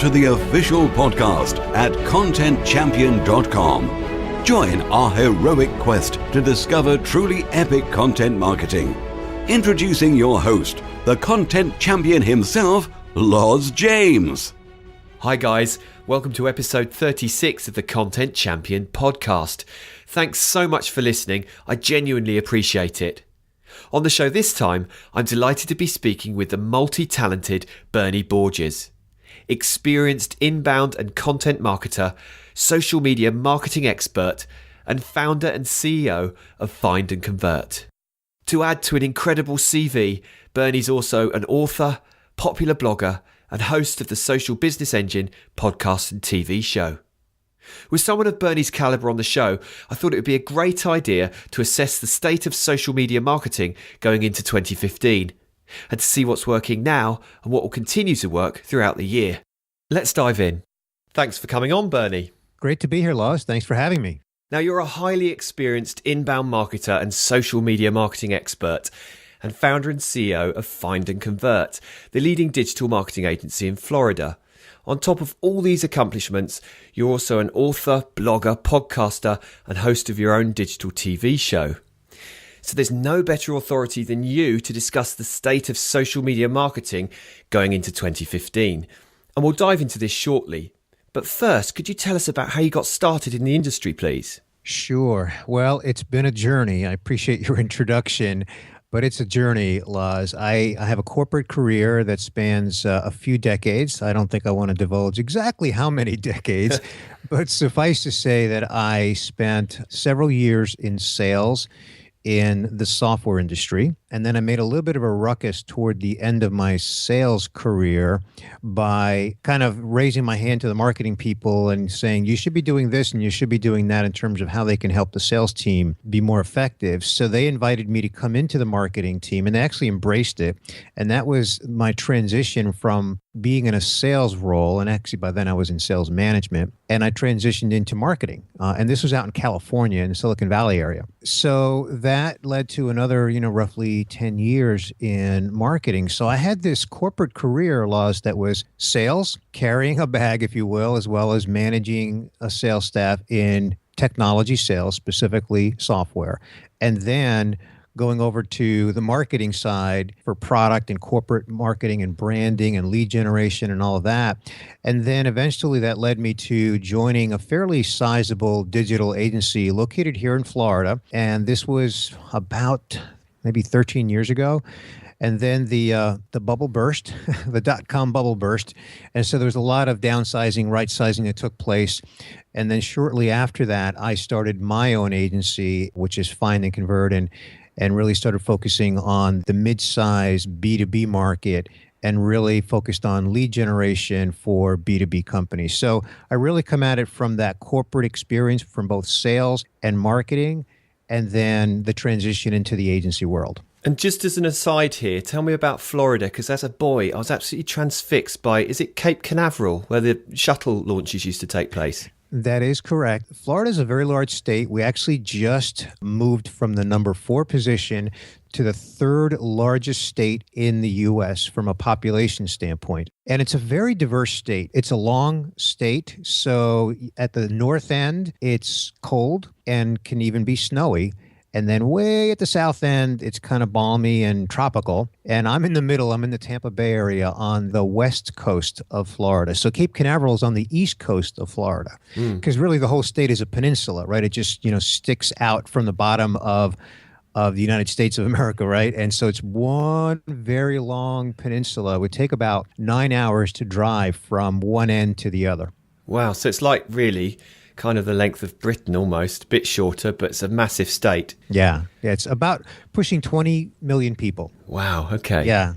to the official podcast at contentchampion.com. Join our heroic quest to discover truly epic content marketing. Introducing your host, the content champion himself, Loz James. Hi guys, welcome to episode 36 of the Content Champion podcast. Thanks so much for listening, I genuinely appreciate it. On the show this time, I'm delighted to be speaking with the multi-talented Borges. Experienced inbound and content marketer, social media marketing expert, and founder and CEO of Find and Convert. To add to an incredible CV, Bernie's also an author, popular blogger, and host of the Social Business Engine podcast and TV show. With someone of Bernie's caliber on the show, I thought it would be a great idea to assess the state of social media marketing going into 2015 and to see what's working now and what will continue to work throughout the year. Let's dive in. Thanks for coming on, Bernie. Great to be here, Loz. Thanks for having me. Now, you're a highly experienced inbound marketer and social media marketing expert and founder and CEO of Find and Convert, the leading digital marketing agency in Florida. On top of all these accomplishments, you're also an author, blogger, podcaster, and host of your own digital TV show. So there's no better authority than you to discuss the state of social media marketing going into 2015. And we'll dive into this shortly. But first, could you tell us about how you got started in the industry, please? Sure. Well, it's been a journey. I appreciate your introduction. But it's a journey, Loz. I have a corporate career that spans a few decades. I don't think I want to divulge exactly how many decades, but suffice to say that I spent several years in sales in the software industry. And then I made a little bit of a ruckus toward the end of my sales career by kind of raising my hand to the marketing people and saying, you should be doing this and you should be doing that in terms of how they can help the sales team be more effective. So they invited me to come into the marketing team and they actually embraced it. And that was my transition from being in a sales role. And actually by then I was in sales management and I transitioned into marketing. And this was out in California in the Silicon Valley area. So that led to another, roughly 10 years in marketing. So I had this corporate career, Loz, that was sales, carrying a bag, if you will, as well as managing a sales staff in technology sales, specifically software. And then going over to the marketing side for product and corporate marketing and branding and lead generation and all of that. And then eventually that led me to joining a fairly sizable digital agency located here in Florida. And this was about maybe 13 years ago. And then the bubble burst, the dot-com bubble burst. And so there was a lot of downsizing, right-sizing that took place. And then shortly after that, I started my own agency, which is Find and Convert, and really started focusing on the mid-size B2B market and really focused on lead generation for B2B companies. So I really come at it from that corporate experience from both sales and marketing, and then the transition into the agency world. And just as an aside here, tell me about Florida, because as a boy, I was absolutely transfixed by, is it Cape Canaveral, where the shuttle launches used to take place? That is correct. Florida is a very large state. We actually just moved from the number 4 position to the 3rd largest state in the U.S. from a population standpoint. And it's a very diverse state. It's a long state. So at the north end, it's cold and can even be snowy. And then way at the south end, it's kind of balmy and tropical. And I'm in the middle. I'm in the Tampa Bay area on the west coast of Florida. So Cape Canaveral is on the east coast of Florida because really the whole state is a peninsula, right? It just, sticks out from the bottom of the United States of America, right? And so it's one very long peninsula. It would take about 9 hours to drive from one end to the other. Wow. So it's like really kind of the length of Britain almost, a bit shorter, but it's a massive state. Yeah, it's about pushing 20 million people. Wow, okay. Yeah.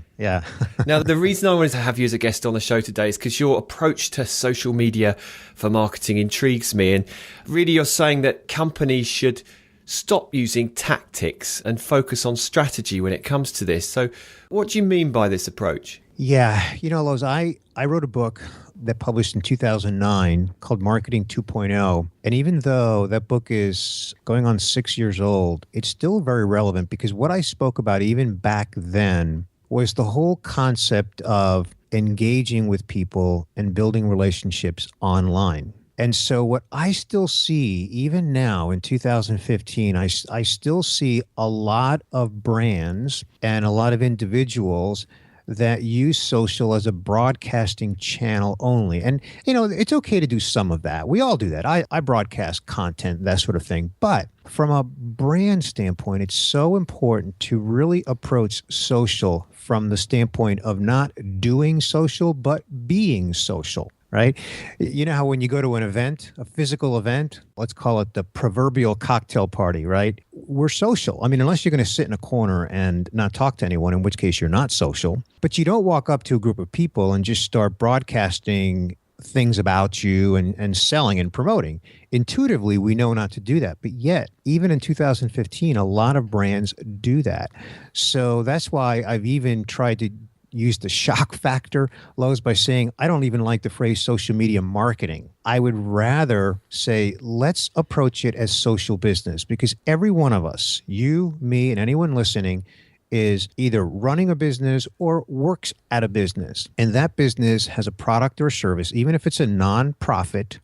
Now, the reason I wanted to have you as a guest on the show today is because your approach to social media for marketing intrigues me. And really you're saying that companies should stop using tactics and focus on strategy when it comes to this. So what do you mean by this approach? Yeah, Loz, I wrote a book that published in 2009 called Marketing 2.0. And even though that book is going on 6 years old, it's still very relevant because what I spoke about even back then was the whole concept of engaging with people and building relationships online. And so what I still see, even now in 2015, I still see a lot of brands and a lot of individuals that use social as a broadcasting channel only. And, it's okay to do some of that. We all do that. I broadcast content, that sort of thing. But from a brand standpoint, it's so important to really approach social from the standpoint of not doing social, but being social. Right? You know how when you go to an event, a physical event, let's call it the proverbial cocktail party, right? We're social. I mean, unless you're going to sit in a corner and not talk to anyone, in which case you're not social. But you don't walk up to a group of people and just start broadcasting things about you and selling and promoting. Intuitively, we know not to do that. But yet, even in 2015, a lot of brands do that. So that's why I've even tried to use the shock factor, Lowe's, by saying, I don't even like the phrase social media marketing. I would rather say, let's approach it as social business, because every one of us, you, me, and anyone listening, is either running a business or works at a business. And that business has a product or a service, even if it's a nonprofit,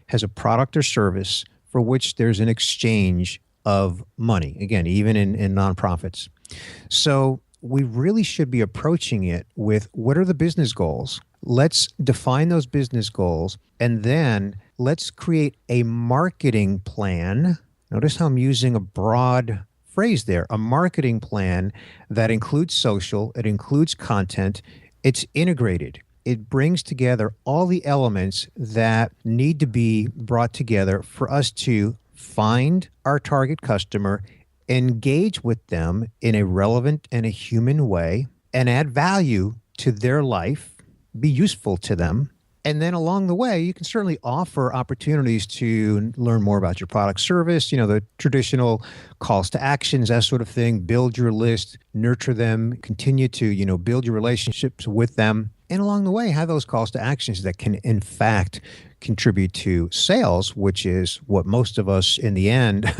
has a product or service for which there's an exchange of money. Again, even in nonprofits. So we really should be approaching it with, what are the business goals? Let's define those business goals, and then let's create a marketing plan. Notice how I'm using a broad phrase there, a marketing plan that includes social, it includes content, it's integrated. It brings together all the elements that need to be brought together for us to find our target customer, engage with them in a relevant and a human way, and add value to their life, be useful to them. And then along the way, you can certainly offer opportunities to learn more about your product, service, the traditional calls to actions, that sort of thing, build your list, nurture them, continue to, build your relationships with them. And along the way, have those calls to actions that can, in fact, contribute to sales, which is what most of us in the end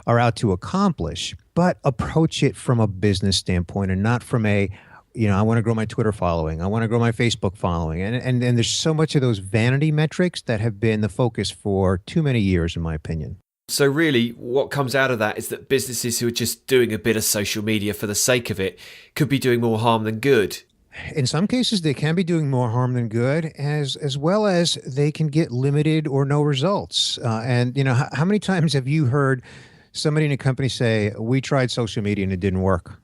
are out to accomplish. But approach it from a business standpoint and not from I want to grow my Twitter following. I want to grow my Facebook following. And there's so much of those vanity metrics that have been the focus for too many years, in my opinion. So really, what comes out of that is that businesses who are just doing a bit of social media for the sake of it could be doing more harm than good. In some cases, they can be doing more harm than good, as well as they can get limited or no results. And how many times have you heard somebody in a company say, we tried social media and it didn't work?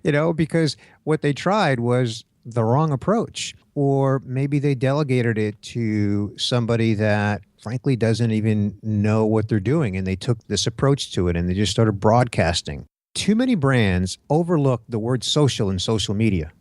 Because what they tried was the wrong approach. Or maybe they delegated it to somebody that frankly doesn't even know what they're doing, and they took this approach to it and they just started broadcasting. Too many brands overlook the word social in social media.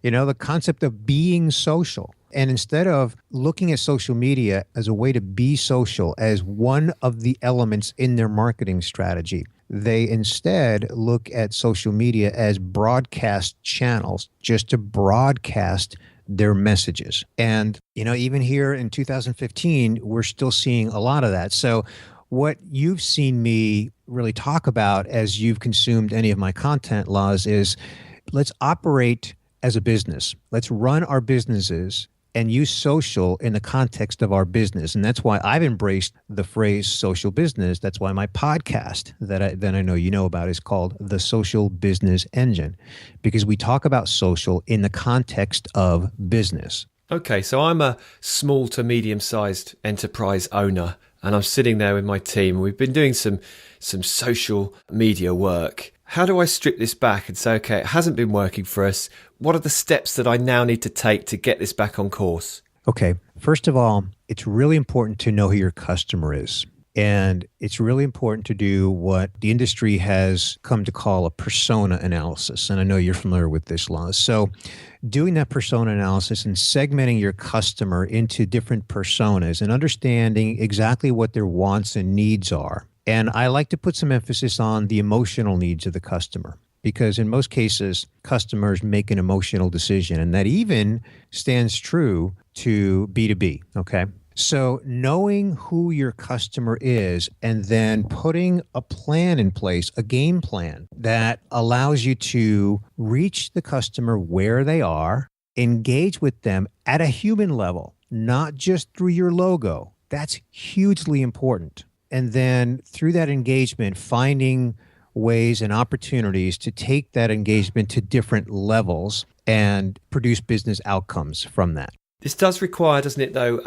The concept of being social. And instead of looking at social media as a way to be social, as one of the elements in their marketing strategy, they instead look at social media as broadcast channels, just to broadcast their messages. And, even here in 2015, we're still seeing a lot of that. So what you've seen me really talk about as you've consumed any of my content, Laz, is let's operate as a business. Let's run our businesses and use social in the context of our business. And that's why I've embraced the phrase social business. That's why my podcast that I know you know about is called The Social Business Engine, because we talk about social in the context of business. Okay, so I'm a small to medium-sized enterprise owner, and I'm sitting there with my team. We've been doing some social media work. How do I strip this back and say, okay, it hasn't been working for us. What are the steps that I now need to take to get this back on course? Okay, first of all, it's really important to know who your customer is. And it's really important to do what the industry has come to call a persona analysis. And I know you're familiar with this, Laz. So doing that persona analysis and segmenting your customer into different personas and understanding exactly what their wants and needs are. And I like to put some emphasis on the emotional needs of the customer, because in most cases, customers make an emotional decision. And that even stands true to B2B, okay? So knowing who your customer is and then putting a plan in place, a game plan that allows you to reach the customer where they are, engage with them at a human level, not just through your logo. That's hugely important. And then through that engagement, finding ways and opportunities to take that engagement to different levels and produce business outcomes from that. This does require, doesn't it, though,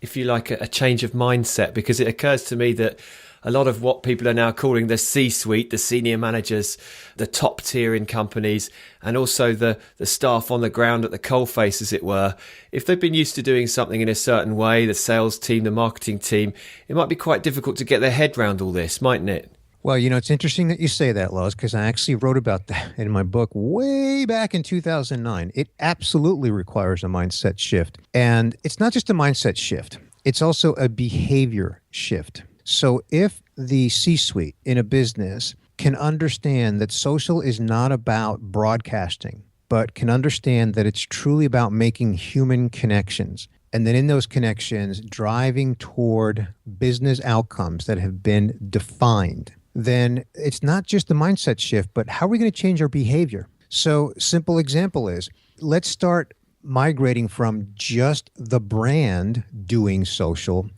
if you like, a change of mindset, because it occurs to me that a lot of what people are now calling the C-suite, the senior managers, the top tier in companies, and also the staff on the ground at the coalface, as it were, if they've been used to doing something in a certain way, the sales team, the marketing team, it might be quite difficult to get their head around all this, mightn't it? Well, it's interesting that you say that, Loz, because I actually wrote about that in my book way back in 2009. It absolutely requires a mindset shift. And it's not just a mindset shift. It's also a behavior shift. So if the C-suite in a business can understand that social is not about broadcasting, but can understand that it's truly about making human connections, and then in those connections, driving toward business outcomes that have been defined, then it's not just the mindset shift, but how are we going to change our behavior? So simple example is, let's start migrating from just the brand doing social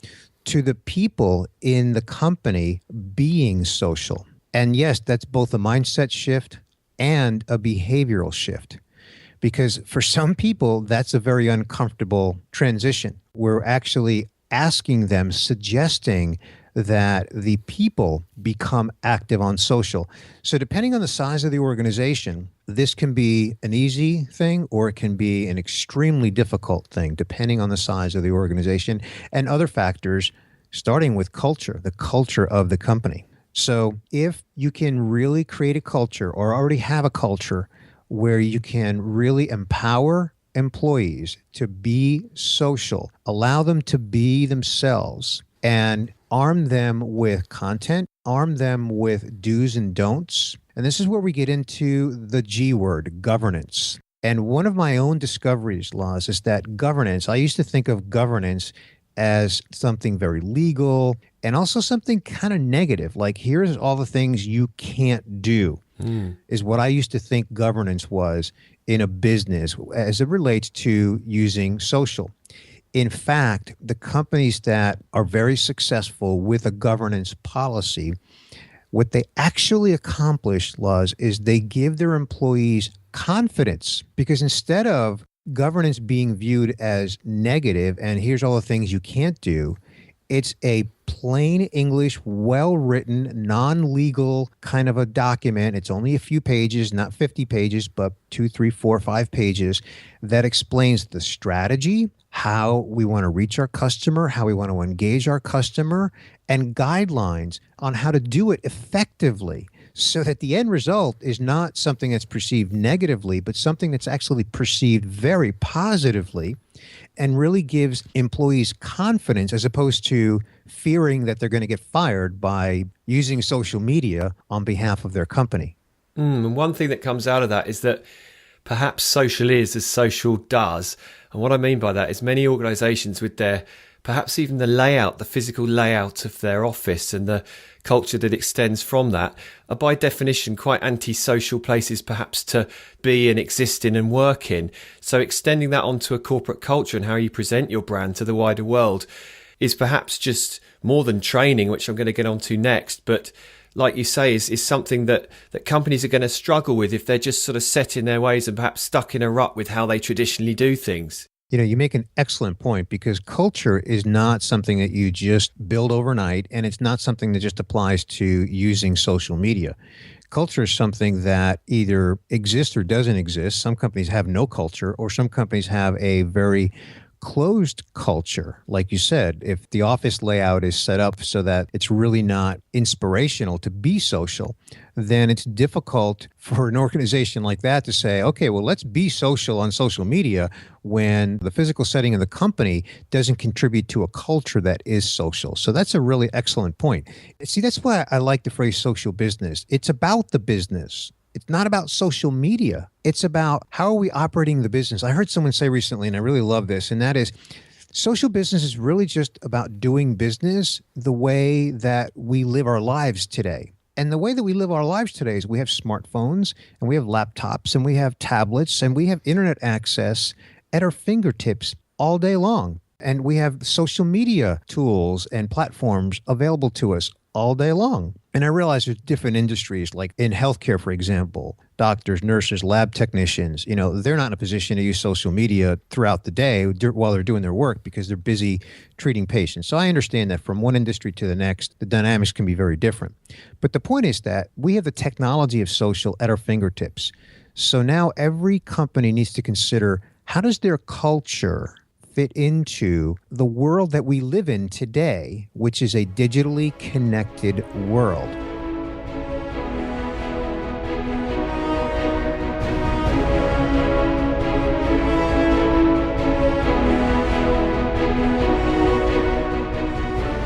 to the people in the company being social. And yes, that's both a mindset shift and a behavioral shift. Because for some people, that's a very uncomfortable transition. We're actually asking them, suggesting that the people become active on social. So depending on the size of the organization, this can be an easy thing or it can be an extremely difficult thing, depending on the size of the organization and other factors, starting with culture, the culture of the company. So if you can really create a culture or already have a culture where you can really empower employees to be social, allow them to be themselves, and arm them with content, arm them with do's and don'ts. And this is where we get into the G word, governance. And one of my own discoveries, Laz, is that governance, I used to think of governance as something very legal and also something kind of negative, like here's all the things you can't do, is what I used to think governance was in a business as it relates to using social. In fact, the companies that are very successful with a governance policy, what they actually accomplish, Luz, is they give their employees confidence, because instead of governance being viewed as negative and here's all the things you can't do, it's a plain English, well-written, non-legal kind of a document. It's only a few pages, not 50 pages, but 2, 3, 4, 5 pages that explains the strategy, how we want to reach our customer, how we want to engage our customer, and guidelines on how to do it effectively, so that the end result is not something that's perceived negatively, but something that's actually perceived very positively and really gives employees confidence, as opposed to fearing that they're going to get fired by using social media on behalf of their company. And one thing that comes out of that is that perhaps social is as social does. And what I mean by that is many organizations, with their perhaps even the layout, the physical layout of their office and the culture that extends from that, are by definition quite anti-social places perhaps to be and exist in and work in. So extending that onto a corporate culture and how you present your brand to the wider world is perhaps just more than training, which I'm going to get onto next, but like you say, is something that companies are going to struggle with if they're just sort of set in their ways and perhaps stuck in a rut with how they traditionally do things. You make an excellent point, because culture is not something that you just build overnight, and it's not something that just applies to using social media. Culture is something that either exists or doesn't exist. Some companies have no culture, or some companies have a very closed culture. Like you said, if the office layout is set up so that it's really not inspirational to be social, then it's difficult for an organization like that to say, okay, well, let's be social on social media when the physical setting of the company doesn't contribute to a culture that is social. So that's a really excellent point. See, that's why I like the phrase social business. It's about the business. It's not about social media. It's about how are we operating the business. I heard someone say recently, and I really love this, and that is, Social business is really just about doing business the way that we live our lives today. And the way that we live our lives today is we have smartphones and we have laptops and we have tablets and we have internet access at our fingertips all day long. And we have social media tools and platforms available to us all day long. And I realize there's different industries, like in healthcare, for example, doctors, nurses, lab technicians, they're not in a position to use social media throughout the day while they're doing their work because they're busy treating patients. So I understand that from one industry to the next, the dynamics can be very different. But the point is that we have the technology of social at our fingertips. So now every company needs to consider, how does their culture fit into the world that we live in today, which is a digitally connected world?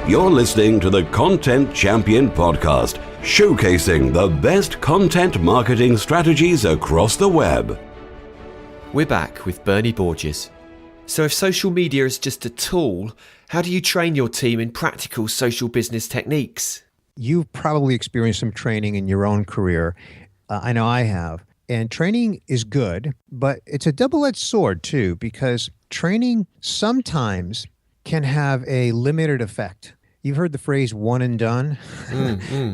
You're listening to the Content Champion Podcast, showcasing the best content marketing strategies across the web. We're back with Bernie Borges. So if social media is just a tool, how do you train your team in practical social business techniques? You've probably experienced some training in your own career. I know I have. And training is good, but it's a double-edged sword too, because training sometimes can have a limited effect. You've heard the phrase one and done,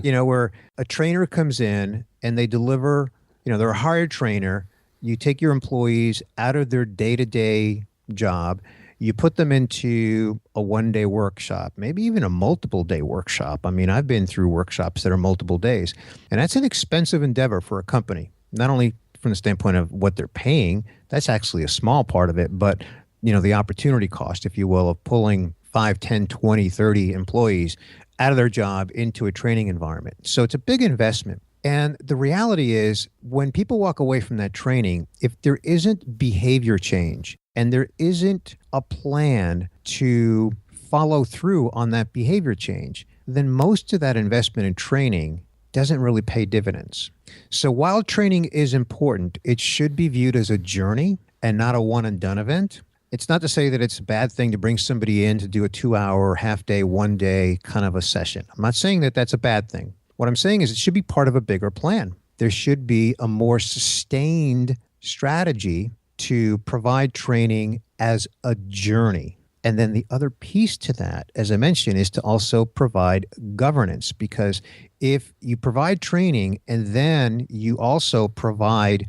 where a trainer comes in and they deliver, they're a hired trainer. You take your employees out of their day-to-day job, you put them into a one-day workshop, maybe even a multiple-day workshop. I mean, I've been through workshops that are multiple days, and that's an expensive endeavor for a company, not only from the standpoint of what they're paying, that's actually a small part of it, but the opportunity cost, if you will, of pulling 5, 10, 20, 30 employees out of their job into a training environment. So it's a big investment. And the reality is, when people walk away from that training, if there isn't behavior change and there isn't a plan to follow through on that behavior change, then most of that investment in training doesn't really pay dividends. So while training is important, it should be viewed as a journey and not a one and done event. It's not to say that it's a bad thing to bring somebody in to do a 2-hour, half-day, one-day kind of a session. I'm not saying that that's a bad thing. What I'm saying is it should be part of a bigger plan. There should be a more sustained strategy to provide training as a journey. And then the other piece to that, as I mentioned, is to also provide governance, because if you provide training and then you also provide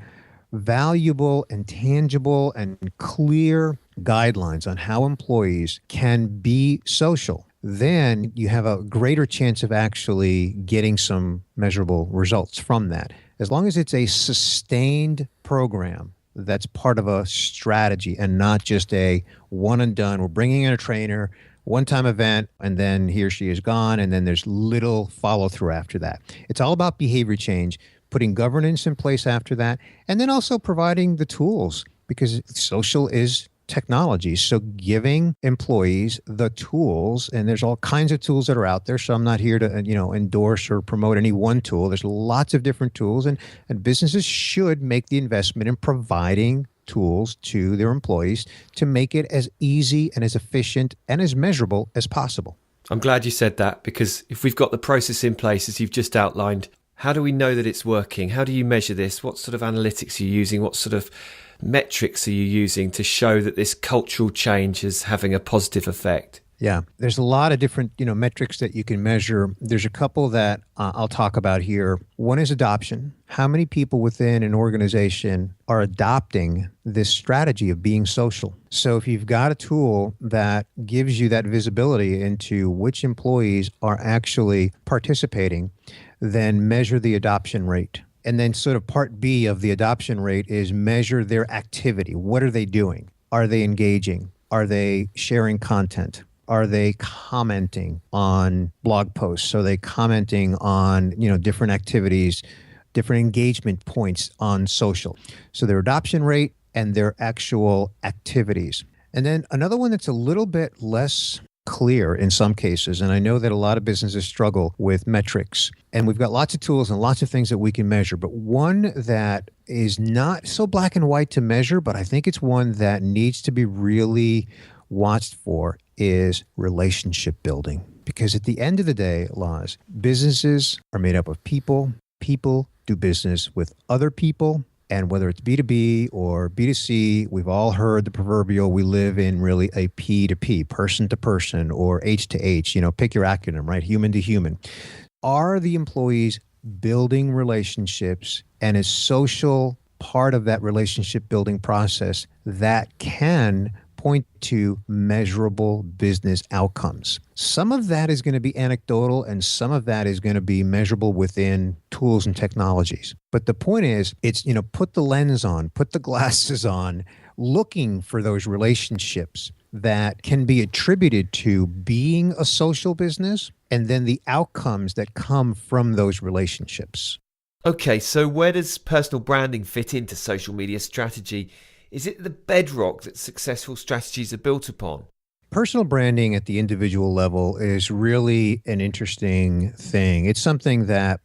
valuable and tangible and clear guidelines on how employees can be social, then you have a greater chance of actually getting some measurable results from that. As long as it's a sustained program that's part of a strategy and not just a one and done. We're bringing in a trainer, one-time event, and then he or she is gone, and then there's little follow-through after that. It's all about behavior change, putting governance in place after that, and then also providing the tools, because social is technology. So giving employees the tools, and there's all kinds of tools that are out there. So I'm not here to, endorse or promote any one tool. There's lots of different tools, and businesses should make the investment in providing tools to their employees to make it as easy and as efficient and as measurable as possible. I'm glad you said that, because if we've got the process in place, as you've just outlined, how do we know that it's working? How do you measure this? What sort of analytics are you using? What sort of metrics are you using to show that this cultural change is having a positive effect? Yeah, there's a lot of different, metrics that you can measure. There's a couple that I'll talk about here. One is adoption. How many people within an organization are adopting this strategy of being social? So if you've got a tool that gives you that visibility into which employees are actually participating, then measure the adoption rate. And then sort of part B of the adoption rate is measure their activity. What are they doing? Are they engaging? Are they sharing content? Are they commenting on blog posts? Are they commenting on, different activities, different engagement points on social? So their adoption rate and their actual activities. And then another one that's a little bit less clear in some cases, and I know that a lot of businesses struggle with metrics, and we've got lots of tools and lots of things that we can measure, but one that is not so black and white to measure, but I think it's one that needs to be really watched for is relationship building. Because at the end of the day, Laz, businesses are made up of people. People do business with other people. And whether it's B2B or B2C, we've all heard the proverbial, we live in really a P2P, person to person, or H to H, pick your acronym, right? Human to human. Are the employees building relationships, and is social part of that relationship building process that can point to measurable business outcomes? Some of that is going to be anecdotal, and some of that is going to be measurable within tools and technologies. But the point is, it's, put the lens on, put the glasses on, looking for those relationships that can be attributed to being a social business, and then the outcomes that come from those relationships. Okay, so where does personal branding fit into social media strategy? Is it the bedrock that successful strategies are built upon? Personal branding at the individual level is really an interesting thing. It's something that,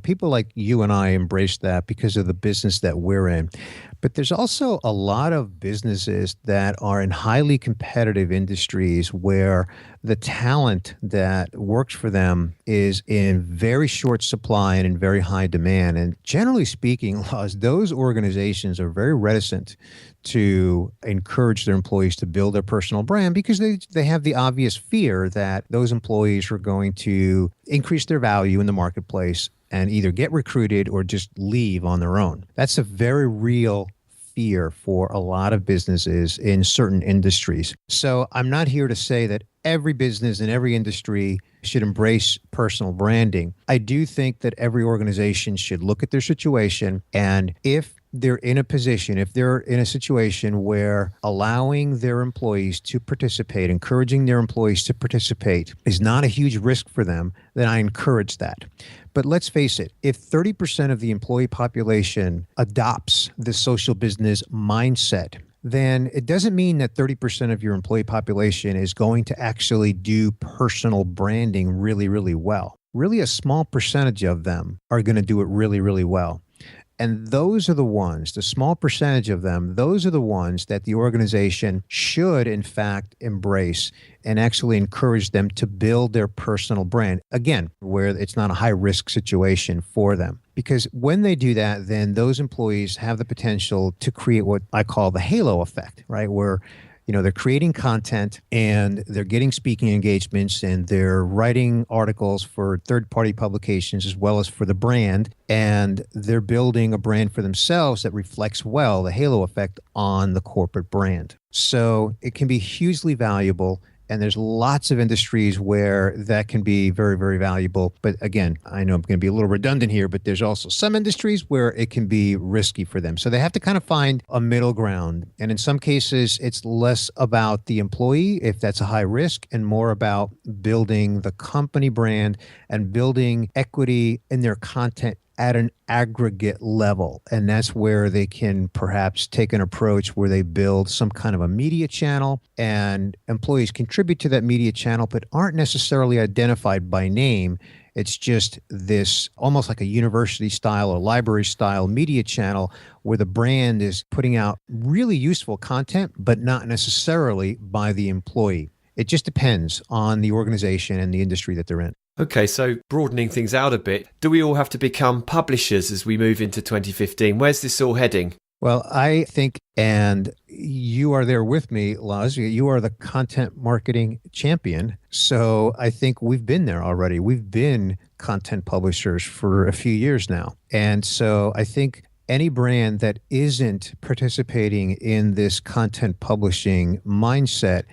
people like you and I embrace that because of the business that we're in. But there's also a lot of businesses that are in highly competitive industries where the talent that works for them is in very short supply and in very high demand. And generally speaking, those organizations are very reticent to encourage their employees to build their personal brand because they have the obvious fear that those employees are going to increase their value in the marketplace and either get recruited or just leave on their own. That's a very real fear for a lot of businesses in certain industries. So I'm not here to say that every business in every industry should embrace personal branding. I do think that every organization should look at their situation, and if they're in a situation where allowing their employees to participate, encouraging their employees to participate is not a huge risk for them, then I encourage that. But let's face it, if 30% of the employee population adopts the social business mindset, then it doesn't mean that 30% of your employee population is going to actually do personal branding really, really well. Really, a small percentage of them are going to do it really, really well. And those are the ones, the small percentage of them, those are the ones that the organization should, in fact, embrace and actually encourage them to build their personal brand. Again, where it's not a high-risk situation for them. Because when they do that, then those employees have the potential to create what I call the halo effect, right? Where they're creating content and they're getting speaking engagements and they're writing articles for third-party publications as well as for the brand. And they're building a brand for themselves that reflects well the halo effect on the corporate brand. So it can be hugely valuable. And there's lots of industries where that can be very, very valuable. But again, I know I'm going to be a little redundant here, but there's also some industries where it can be risky for them. So they have to kind of find a middle ground. And in some cases, it's less about the employee, if that's a high risk, and more about building the company brand and building equity in their content at an aggregate level. And that's where they can perhaps take an approach where they build some kind of a media channel and employees contribute to that media channel, but aren't necessarily identified by name. It's just this almost like a university style or library style media channel where the brand is putting out really useful content, but not necessarily by the employee. It just depends on the organization and the industry that they're in. Okay, so broadening things out a bit, do we all have to become publishers as we move into 2015? Where's this all heading? Well, I think, and you are there with me, Laz, you are the content marketing champion. So I think we've been there already. We've been content publishers for a few years now. And so I think any brand that isn't participating in this content publishing mindset,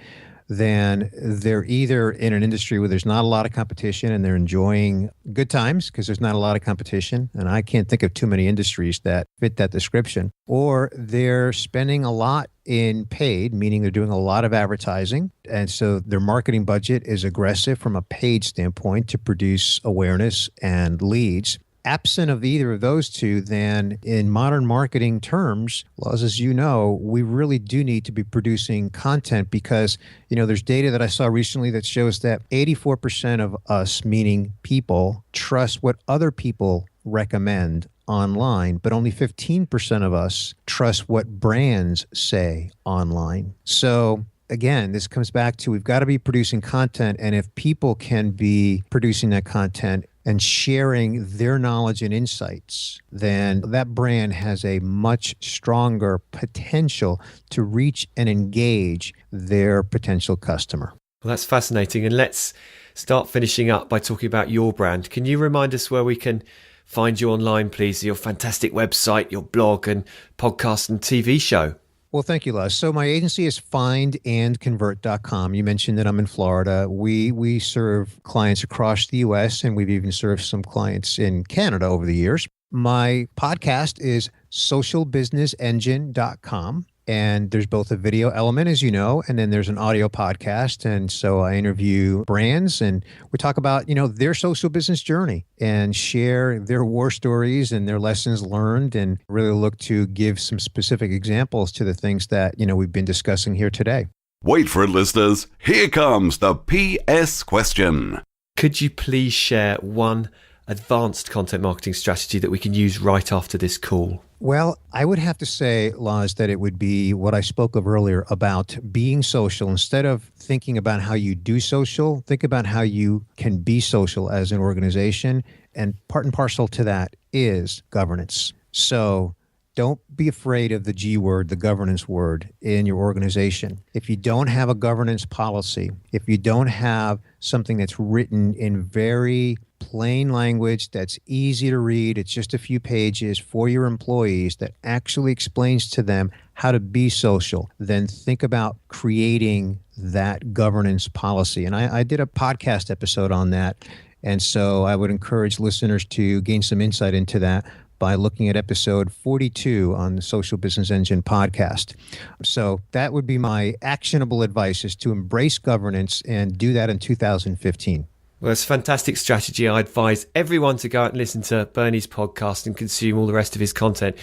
then they're either in an industry where there's not a lot of competition and they're enjoying good times because there's not a lot of competition. And I can't think of too many industries that fit that description. Or they're spending a lot in paid, meaning they're doing a lot of advertising. And so their marketing budget is aggressive from a paid standpoint to produce awareness and leads. Absent of either of those two, then in modern marketing terms, Laz, as you know, we really do need to be producing content because, there's data that I saw recently that shows that 84% of us, meaning people, trust what other people recommend online, but only 15% of us trust what brands say online. So again, this comes back to we've got to be producing content. And if people can be producing that content and sharing their knowledge and insights, then that brand has a much stronger potential to reach and engage their potential customer. Well, that's fascinating. And let's start finishing up by talking about your brand. Can you remind us where we can find you online, please? Your fantastic website, your blog and podcast and TV show. Well, thank you, Les. So my agency is findandconvert.com. You mentioned that I'm in Florida. We serve clients across the U.S., and we've even served some clients in Canada over the years. My podcast is socialbusinessengine.com. And there's both a video element, as you know, and then there's an audio podcast. And so I interview brands and we talk about, their social business journey and share their war stories and their lessons learned, and really look to give some specific examples to the things that, we've been discussing here today. Wait for it, listeners. Here comes the PS question. Could you please share one advanced content marketing strategy that we can use right after this call? Well, I would have to say, Laz, that it would be what I spoke of earlier about being social. Instead of thinking about how you do social, think about how you can be social as an organization. And part and parcel to that is governance. So don't be afraid of the G word, the governance word in your organization. If you don't have a governance policy, if you don't have something that's written in very plain language that's easy to read, it's just a few pages for your employees that actually explains to them how to be social, then think about creating that governance policy. And I did a podcast episode on that. And so I would encourage listeners to gain some insight into that by looking at episode 42 on the Social Business Engine podcast. So that would be my actionable advice, is to embrace governance and do that in 2015. Well, it's a fantastic strategy. I advise everyone to go out and listen to Bernie's podcast and consume all the rest of his content.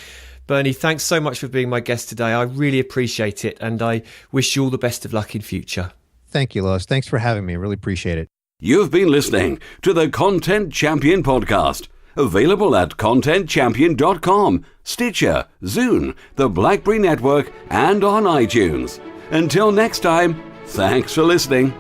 Bernie, thanks so much for being my guest today. I really appreciate it, and I wish you all the best of luck in future. Thank you, Lois. Thanks for having me. Really appreciate it. You've been listening to the Content Champion podcast, available at contentchampion.com, Stitcher, Zune, the BlackBerry Network, and on iTunes. Until next time, thanks for listening.